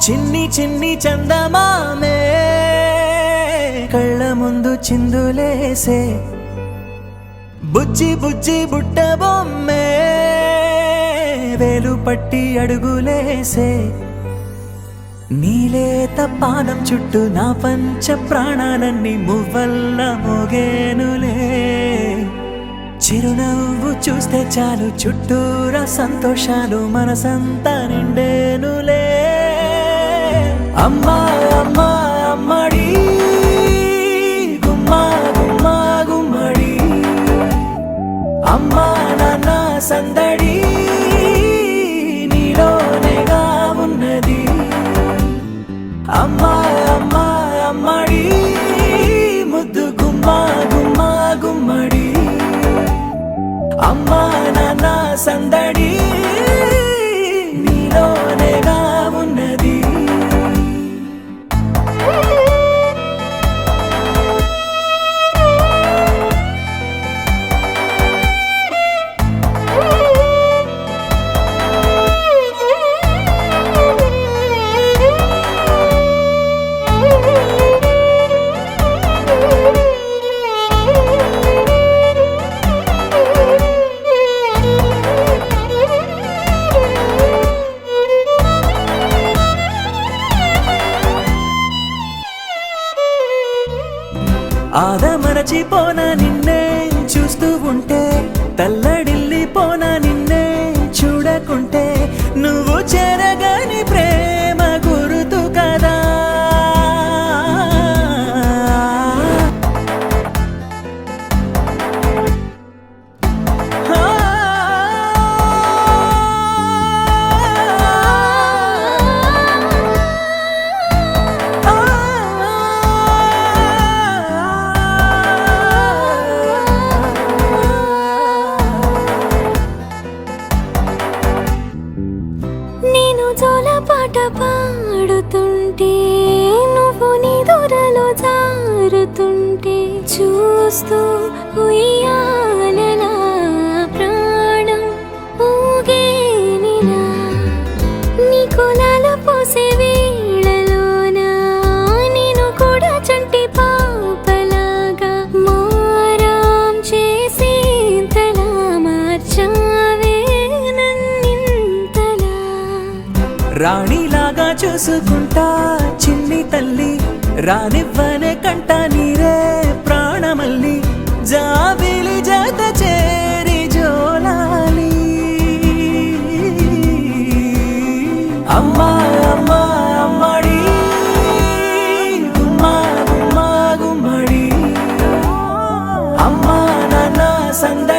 చిన్ని చిన్ని చందమామే కళ్ళ ముందు చిందులేసే బుజ్జి బుజ్జి బుట్ట బొమ్మే వేలు పట్టి అడుగులేసే నీలేత పానం చుట్టూ నా పంచ ప్రాణాలన్నీ మువ్వల్ల మోగేనులే చిరునవ్వు చూస్తే చాలు చుట్టూరా సంతోషాలు మనసంతా నిండేనులే అమ్మా అమ్మా అమ్మడి గుమ్మా గుమ్మా గుమ్మడి అమ్మా నాన్న సందడి నీలోనేగా ఉన్నది అమ్మా అమ్మా అమ్మడి ముద్దు గుమ్మా గుమ్మా గుమ్మడి అమ్మా నాన్న సందడి నీలోనేగా ఉన్నది ఆదమరచిపోనా నిన్నే చూస్తూ ఉంటే తల్లడిల్లిపోనా నిన్నే చూడకుంటే నువ్వు చెరగని ప్రేమ గురుతు కదా పాట పాడుతుంటే నువ్వు నీ దూరలో జారుతుంటే చూస్తూ ఉయ్యాలలా ప్రాణం ఊగేనిలా నీ కొలాల పోసే వేళలోన నేను కూడా చంటి పాపలాగా మారాం చేసేంతలా మార్చావే రాణిలాగా చూసుకుంటా చిన్ని తల్లి రానివ్వనే కంట నీరే ప్రాణమల్లి జాబిలి జత చేరి జోలాలి అమ్మా అమ్మా అమ్మడి గుమ్మా గుమ్మా గుమ్మడి అమ్మా నాన్న సంద